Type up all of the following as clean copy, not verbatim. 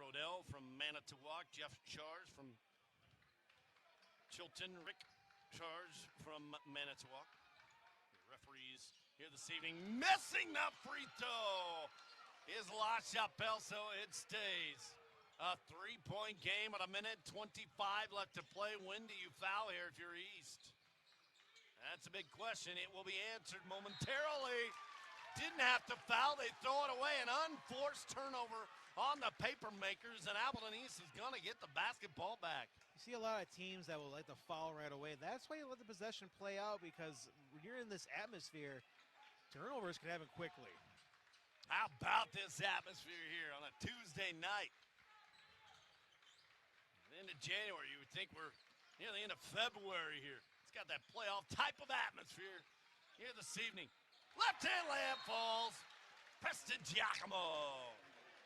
Odell from Manitowoc, Jeff Charles from Chilton, Rick Charles from Manitowoc. The referees here this evening missing the free throw is La Chapelle, so it stays. A 3-point game at 1:25 left to play. When do you foul here if you're East? That's a big question. It will be answered momentarily. Didn't have to foul. They throw it away. An unforced turnover on the paper makers, and Appleton East is going to get the basketball back. You see a lot of teams that will like to foul right away. That's why you let the possession play out, because when you're in this atmosphere, turnovers can happen quickly. How about this atmosphere here on a Tuesday night? At the end of January, you would think we're near the end of February here. It's got that playoff type of atmosphere here this evening. Left-hand layup falls. Preston Giacomo.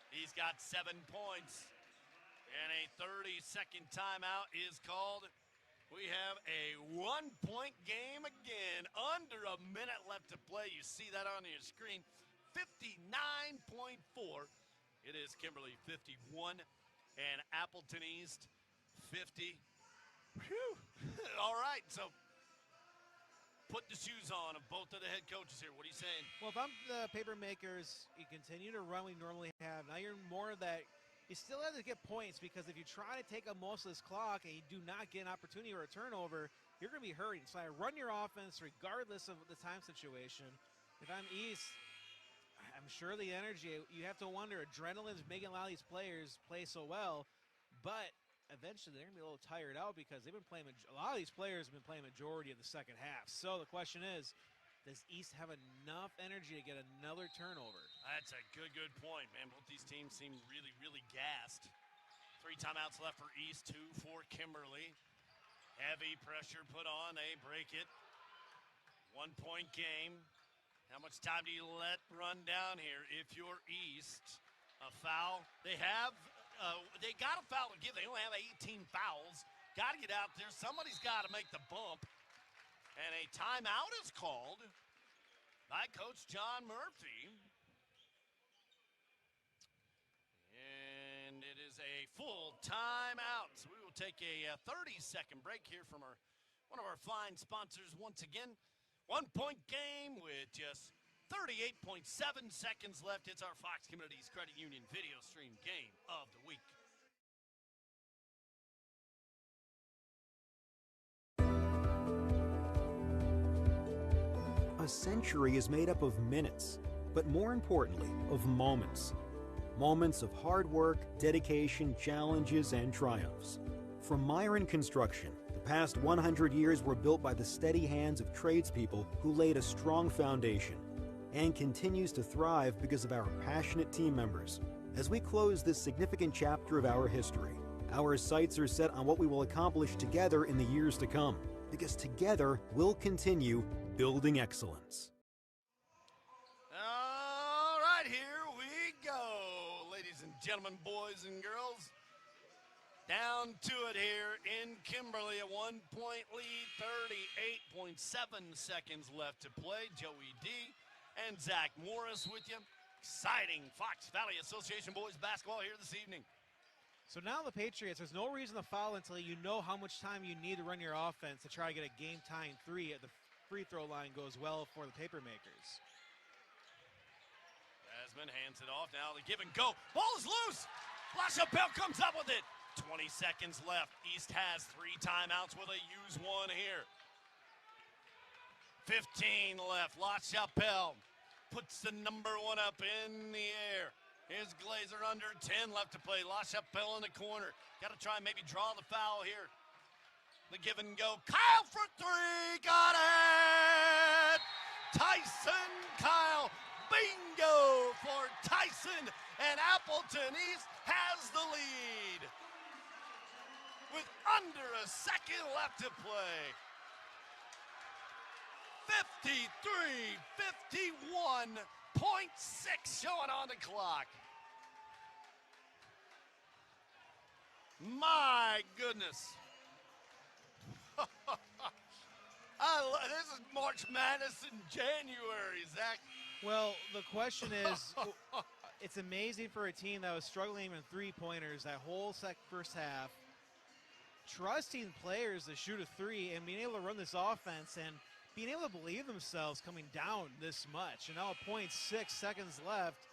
He's got 7 points. And a 30-second timeout is called. We have a 1-point game again. Under a minute left to play. You see that on your screen. 59.4. It is Kimberly 51 and Appleton East 50. Whew. All right, so put the shoes on of both of the head coaches here. What are you saying? Well, if I'm the paper makers, you continue to run what you normally have. Now you're more of that. You still have to get points, because if you try to take up most of this clock and you do not get an opportunity or a turnover, you're going to be hurting. So I run your offense regardless of the time situation. If I'm East, I'm sure the energy, you have to wonder, adrenaline's making a lot of these players play so well, but eventually they're going to be a little tired out because they've been playing, a lot of these players have been playing majority of the second half. So the question is, does East have enough energy to get another turnover? That's a good point, man. Both these teams seem really gassed. 3 timeouts left for East, 2 for Kimberly. Heavy pressure put on, they break it. 1-point game. How much time do you let run down here if you're East? A foul. They got a foul to give. They only have 18 fouls. Got to get out there. Somebody's got to make the bump. And a timeout is called by Coach John Murphy. And it is a full timeout. So we will take a 30-second break here from one of our fine sponsors once again. 1-point game with just 38.7 seconds left. It's our Fox Communities Credit Union video stream game of the week. A century is made up of minutes, but more importantly, of moments. Moments of hard work, dedication, challenges, and triumphs. From Myron Construction, the past 100 years were built by the steady hands of tradespeople who laid a strong foundation, and continues to thrive because of our passionate team members. As we close this significant chapter of our history, our sights are set on what we will accomplish together in the years to come, because together we'll continue building excellence. All right, here we go, ladies and gentlemen, boys and girls. Down to it here in Kimberly, a 1-point lead, 38.7 seconds left to play. Joey D and Zach Morris with you. Exciting Fox Valley Association boys basketball here this evening. So now the Patriots, there's no reason to foul until you know how much time you need to run your offense to try to get a game-tying 3 at the free throw line goes well for the paper makers. Jasmine hands it off. Now the give and go. Ball is loose. La Chapelle comes up with it. 20 seconds left. East has 3 timeouts. Will they use one here? 15 left. La Chapelle puts the number 1 up in the air. Here's Glazer under 10 left to play. La Chapelle in the corner. Got to try and maybe draw the foul here. The give and go. Kyle for 3. Got it! Tyson Kyle. Bingo for Tyson. And Appleton East has the lead with under a second left to play. 53-51.6 showing on the clock. My goodness. This is March Madness in January, Zach. Well, the question is, It's amazing for a team that was struggling with three-pointers that whole first half, trusting players to shoot a three and being able to run this offense and being able to believe themselves coming down this much. And now at 0.6 seconds left,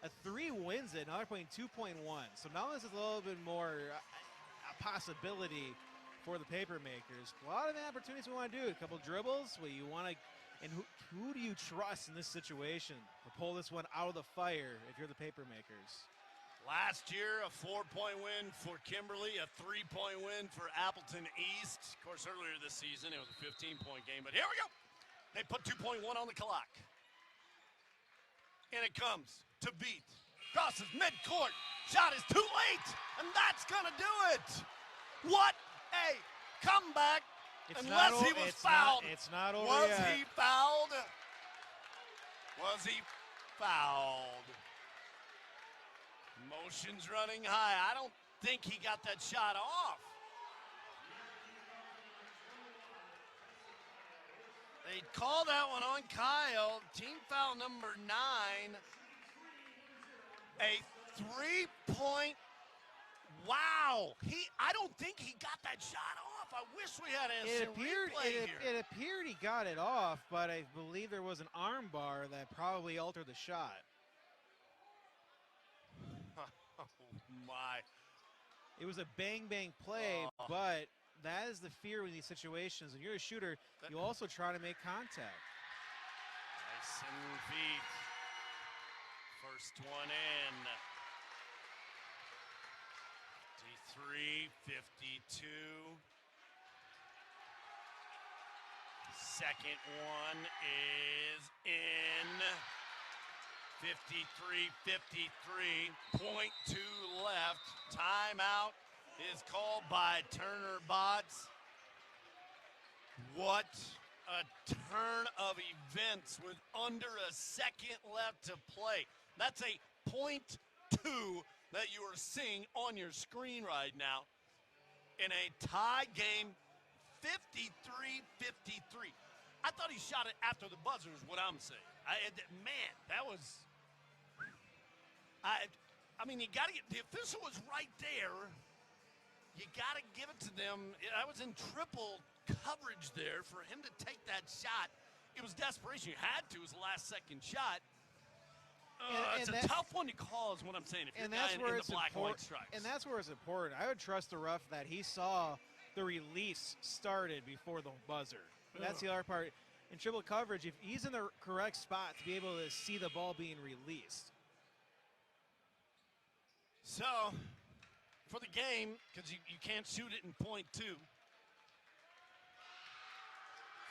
a three wins it, another point 2.1. So now this is a little bit more a possibility for the paper makers. A lot of opportunities we want to do. A couple dribbles, what you want to, and who do you trust in this situation to pull this one out of the fire if you're the paper makers? Last year, a 4-point win for Kimberly, a 3-point win for Appleton East. Of course, earlier this season, it was a 15-point game, but here we go. They put 2.1 on the clock. And it comes to beat. Crosses midcourt. Shot is too late, and that's going to do it. What a comeback. Unless he was fouled. It's not over yet. Was he fouled? Was he fouled? Motion's running high. I don't think he got that shot off. They call that one on Kyle. Team foul number 9. A 3-point. Wow. I don't think he got that shot off. I wish we had an instant replay here. It appeared he got it off, but I believe there was an arm bar that probably altered the shot. Oh, my. It was a bang-bang play, but that is the fear with these situations. When you're a shooter, you also try to make contact. Nice feet. First one in. 53, 52. Second one is in. 53-53, .2 left. Timeout is called by Turner Bots. What a turn of events with under a second left to play. That's a .2 that you are seeing on your screen right now. In a tie game, 53-53. I thought he shot it after the buzzer is what I'm saying. Man, that was... I mean, you got to get, the official was right there. You got to give it to them. I was in triple coverage there for him to take that shot. It was desperation. You had to. It was the last second shot. It's a tough one to call is what I'm saying. If you're in the black and white stripes. And that's where it's important. I would trust the ref that he saw the release started before the buzzer. That's the other part. In triple coverage, if he's in the correct spot to be able to see the ball being released. So, for the game, because you can't shoot it in .2.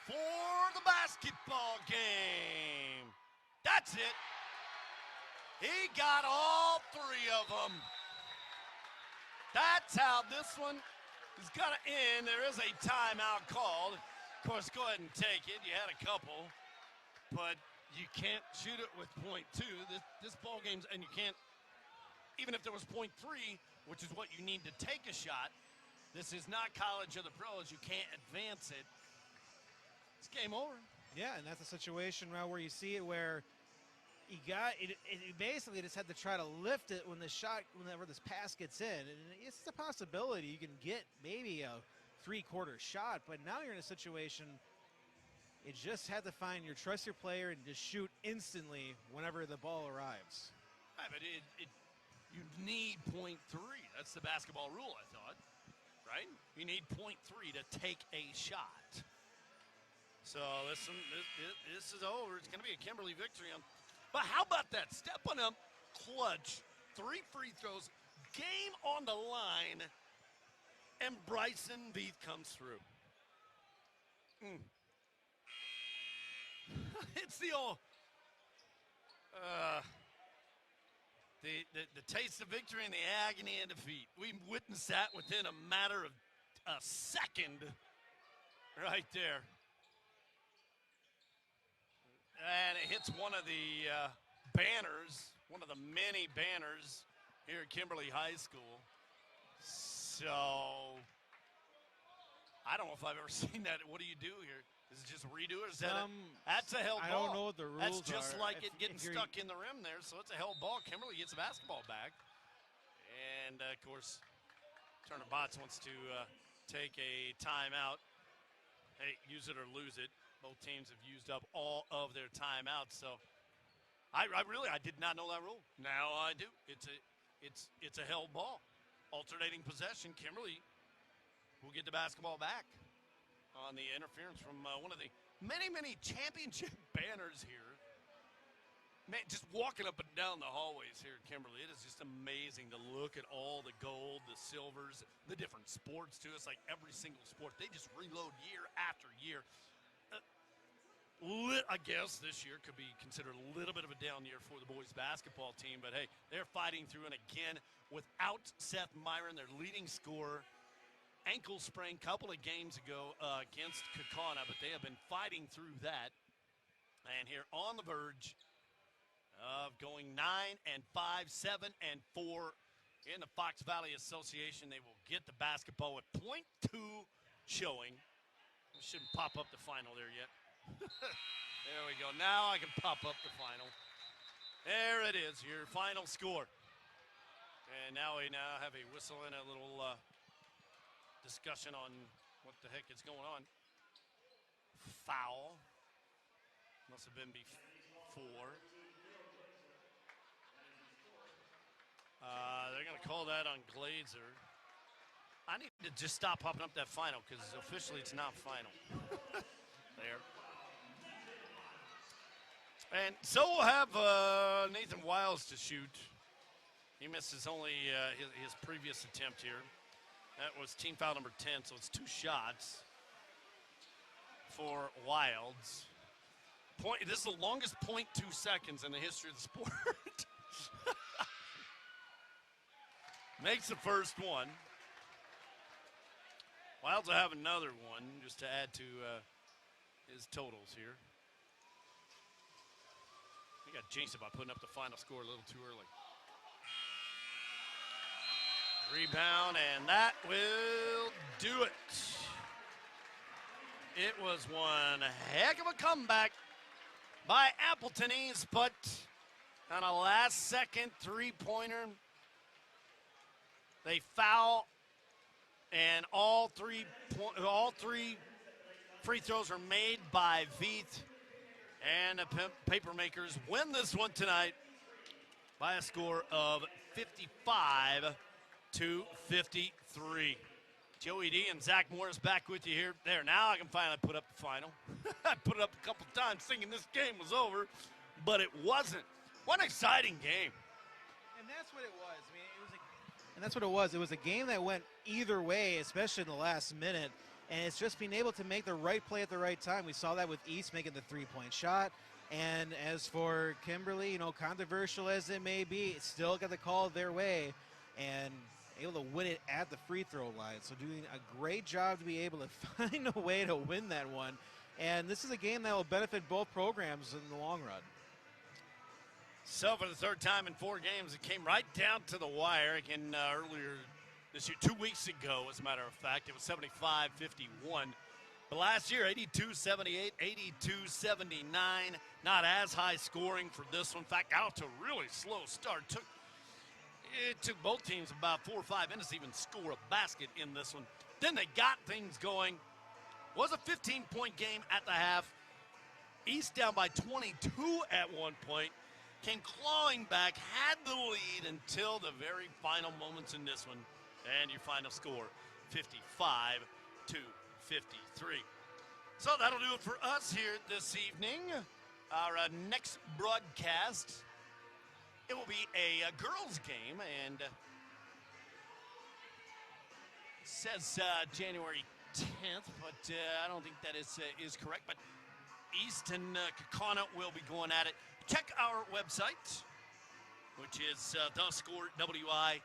For the basketball game. That's it. He got all 3 of them. That's how this one is going to end. There is a timeout called. Of course, go ahead and take it. You had a couple, but you can't shoot it with .2. This ball game's, and you can't, even if there was .3, which is what you need to take a shot, this is not college or the pros. You can't advance it. It's game over. Yeah, and that's a situation now where you see it where he got it. It basically just had to try to lift it when the shot, whenever this pass gets in. And it's a possibility you can get maybe a three-quarter shot, but now you're in a situation. You just had to find trust your player and just shoot instantly whenever the ball arrives. Right, but you need .3. That's the basketball rule, I thought. Right? You need .3 to take a shot. So this is over. It's going to be a Kimberly victory. But how about that? Stepping up, clutch, 3 free throws, game on the line, and Bryson Beath comes through. It's the old... The taste of victory and the agony and defeat. We witnessed that within a matter of a second right there. And it hits one of the banners, one of the many banners here at Kimberly High School. So, I don't know if I've ever seen that. What do you do here? Is it just a redo? Or is that's a held ball. I don't know what the rules are. That's just like it getting stuck in the rim there, so it's a held ball. Kimberly gets the basketball back. And, of course, Turner Botts wants to take a timeout. Hey, use it or lose it. Both teams have used up all of their timeouts, so I did not know that rule. Now I do. It's a held ball. Alternating possession. Kimberly will get the basketball back on the interference from one of the many championship banners here. Man, just walking up and down the hallways here at Kimberly, it is just amazing to look at all the gold, the silvers, the different sports too. It's like every single sport. They just reload year after year. I guess this year could be considered a little bit of a down year for the boys basketball team, but hey, they're fighting through, and again, without Seth Myron, their leading scorer, ankle sprain a couple of games ago against Kakana, but they have been fighting through that. And here on the verge of going 9-5, 7-4 in the Fox Valley Association. They will get the basketball with .2 showing. We shouldn't pop up the final there yet. There we go. Now I can pop up the final. There it is, your final score. And now we have a whistle and a little discussion on what the heck is going on. Foul. Must have been before. They're going to call that on Glazer. I need to just stop popping up that final because officially it's not final. There. And so we'll have Nathan Wiles to shoot. He misses only his previous attempt here. That was team foul number 10, so it's 2 shots for Wilds. This is the longest .2 seconds in the history of the sport. Makes the first one. Wilds will have another one just to add to his totals here. We got jinxed by putting up the final score a little too early. Rebound, and that will do it. It was one heck of a comeback by Appleton East, but on a last-second three-pointer, they foul, and all three free throws are made by Veith, and the Papermakers win this one tonight by a score of 55-53. Joey D and Zach Morris back with you here. There, now I can finally put up the final. I put it up a couple times thinking this game was over, but it wasn't. What an exciting game. And that's what it was. I mean, that's what it was. It was a game that went either way, especially in the last minute. And it's just being able to make the right play at the right time. We saw that with East making the three-point shot. And as for Kimberly, controversial as it may be, it still got the call their way and able to win it at the free throw line. So doing a great job to be able to find a way to win that one. And this is a game that will benefit both programs in the long run. So for the third time in 4 games, it came right down to the wire. Again, earlier this year, 2 weeks ago, as a matter of fact, it was 75-51. But last year, 82-78, 82-79. Not as high scoring for this one. In fact, got off to a really slow start. It took both teams about 4 or 5 minutes to even score a basket in this one. Then they got things going. Was a 15-point game at the half. East down by 22 at one point. Came clawing back, had the lead until the very final moments in this one. And your final score, 55-53. So that'll do it for us here this evening. Our next broadcast, it will be a girls' game, and it says January 10th, but I don't think that is correct. But East and Kakana will be going at it. Check our website, which is thescore.wi.com.